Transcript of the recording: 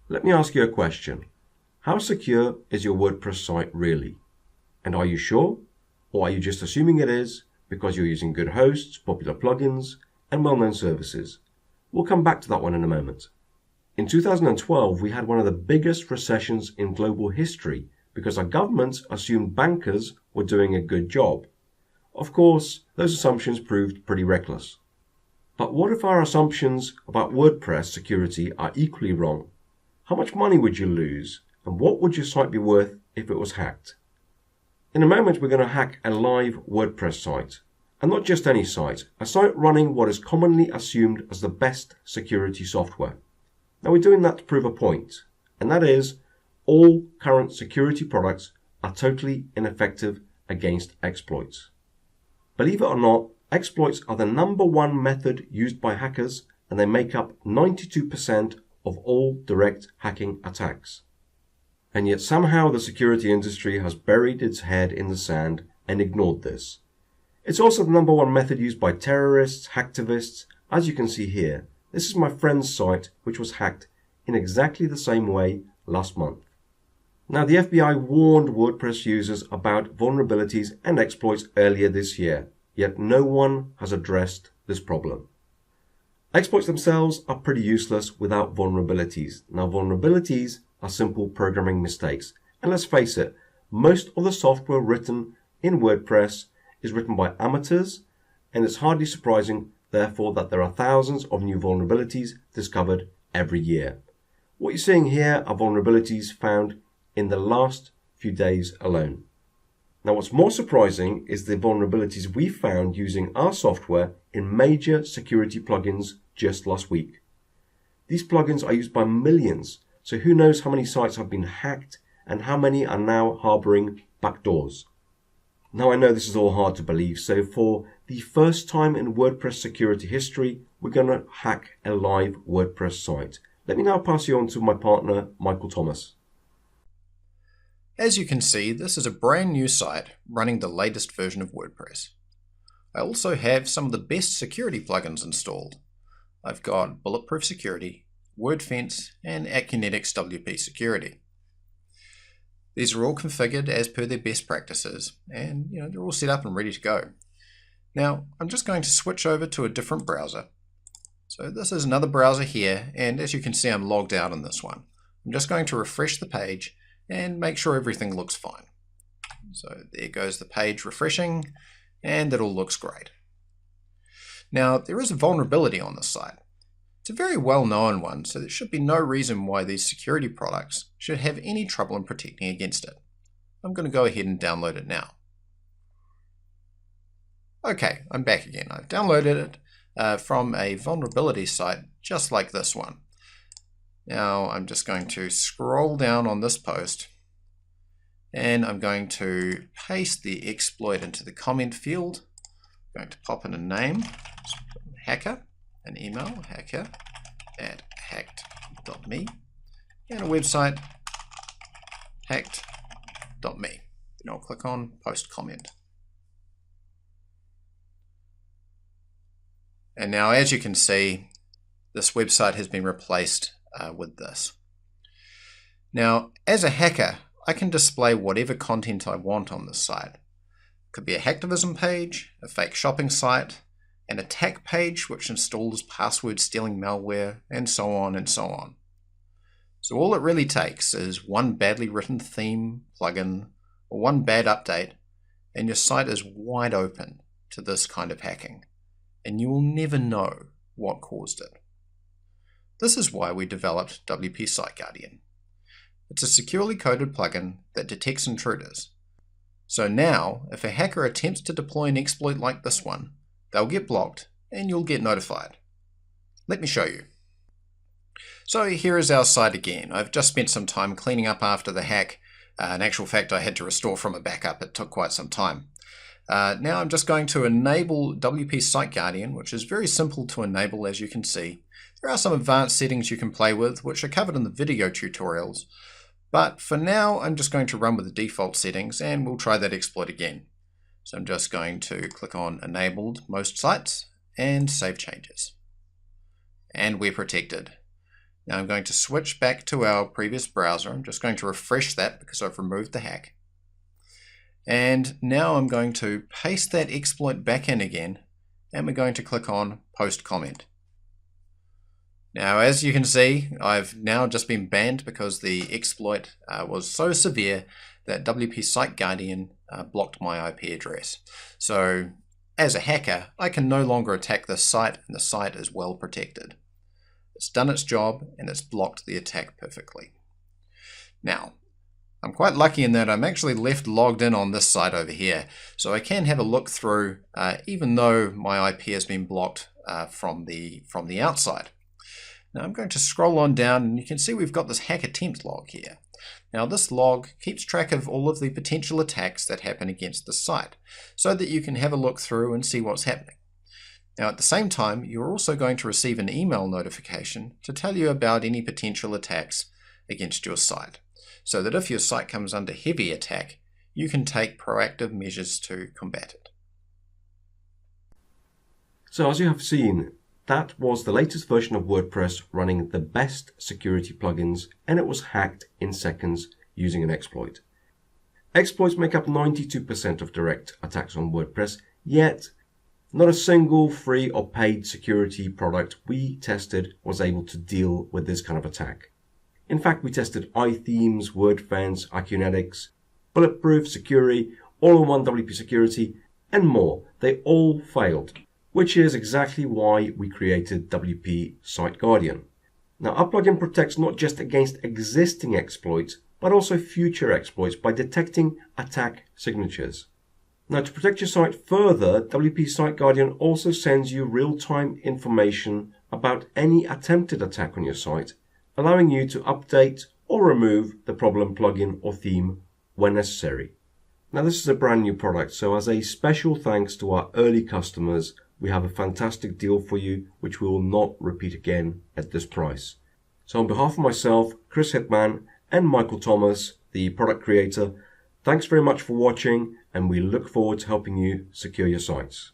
Let me ask you a question. How secure is your WordPress site really? And are you sure? Or are you just assuming it is because you're using good hosts, popular plugins, and well-known services? We'll come back to that one in a moment. In 2012, we had one of the biggest recessions in global history because our government assumed bankers were doing a good job. Of course, those assumptions proved pretty reckless. But what if our assumptions about WordPress security are equally wrong? How much money would you lose, and what would your site be worth if it was hacked? In a moment, we're going to hack a live WordPress site. And not just any site, a site running what is commonly assumed as the best security software. Now we're doing that to prove a point, and that is all current security products are totally ineffective against exploits. Believe it or not, exploits are the number one method used by hackers, and they make up 92% of all direct hacking attacks. And yet somehow the security industry has buried its head in the sand and ignored this. It's also the number one method used by terrorists, hacktivists. As you can see here, this is my friend's site which was hacked in exactly the same way last month. Now the FBI warned WordPress users about vulnerabilities and exploits earlier this year, yet no one has addressed this problem. Exploits themselves are pretty useless without vulnerabilities. Now vulnerabilities are simple programming mistakes. And let's face it, most of the software written in WordPress is written by amateurs, and it's hardly surprising, therefore, that there are thousands of new vulnerabilities discovered every year. What you're seeing here are vulnerabilities found in the last few days alone. Now, what's more surprising is the vulnerabilities we found using our software in major security plugins just last week. These plugins are used by millions, so who knows how many sites have been hacked and how many are now harboring backdoors. Now I know this is all hard to believe, so for the first time in WordPress security history, we're going to hack a live WordPress site. Let me now pass you on to my partner, Michael Thomas. As you can see, this is a brand new site running the latest version of WordPress. I also have some of the best security plugins installed. I've got Bulletproof Security, WordFence, and Acunetics WP Security. These are all configured as per their best practices, and they're all set up and ready to go. Now, I'm just going to switch over to a different browser. So this is another browser here, and as you can see, I'm logged out on this one. I'm just going to refresh the page and make sure everything looks fine. So there goes the page refreshing, and it all looks great. Now, there is a vulnerability on this site. It's a very well-known one, so there should be no reason why these security products should have any trouble in protecting against it. I'm going to go ahead and download it now. Okay, I'm back again. I've downloaded it from a vulnerability site just like this one. Now I'm just going to scroll down on this post, and I'm going to paste the exploit into the comment field. I'm going to pop in a name, hacker, an email, hacker@hacked.me, and a website, hacked.me. Then I'll click on post comment. And now, as you can see, this website has been replaced with this. Now, as a hacker, I can display whatever content I want on this site. It could be a hacktivism page, a fake shopping site, an attack page which installs password stealing malware, and so on and so on. So all it really takes is one badly written theme, plugin, or one bad update, and your site is wide open to this kind of hacking, and you will never know what caused it. This is why we developed WP Site Guardian. It's a securely coded plugin that detects intruders. So now, if a hacker attempts to deploy an exploit like this one, they'll get blocked and you'll get notified. Let me show you. So here is our site again. I've just spent some time cleaning up after the hack. In actual fact, I had to restore from a backup. It took quite some time. Now I'm just going to enable WP Site Guardian, which is very simple to enable, as you can see. There are some advanced settings you can play with, which are covered in the video tutorials. But for now, I'm just going to run with the default settings, and we'll try that exploit again. So I'm just going to click on Enabled Most Sites and Save Changes. And we're protected. Now I'm going to switch back to our previous browser. I'm just going to refresh that because I've removed the hack. And now I'm going to paste that exploit back in again, and we're going to click on Post Comment. Now, as you can see, I've now just been banned because the exploit was so severe that WP Site Guardian blocked my IP address. So, as a hacker, I can no longer attack this site, and the site is well protected. It's done its job, and it's blocked the attack perfectly. Now, I'm quite lucky in that I'm actually left logged in on this site over here, so I can have a look through even though my IP has been blocked from the outside. Now I'm going to scroll on down, and you can see we've got this hack attempt log here. Now this log keeps track of all of the potential attacks that happen against the site, so that you can have a look through and see what's happening. Now at the same time, you're also going to receive an email notification to tell you about any potential attacks against your site, so that if your site comes under heavy attack, you can take proactive measures to combat it. So as you have seen, that was the latest version of WordPress running the best security plugins, and it was hacked in seconds using an exploit. Exploits make up 92% of direct attacks on WordPress, yet not a single free or paid security product we tested was able to deal with this kind of attack. In fact, we tested iThemes, WordFence, Akunetics, Bulletproof, Securi, All-in-One WP Security, and more. They all failed, which is exactly why we created WP Site Guardian. Now, our plugin protects not just against existing exploits, but also future exploits by detecting attack signatures. Now, to protect your site further, WP Site Guardian also sends you real-time information about any attempted attack on your site, allowing you to update or remove the problem plugin or theme when necessary. Now, this is a brand new product, so as a special thanks to our early customers, we have a fantastic deal for you, which we will not repeat again at this price. So on behalf of myself, Chris Hitman, and Michael Thomas, the product creator, thanks very much for watching, and we look forward to helping you secure your sites.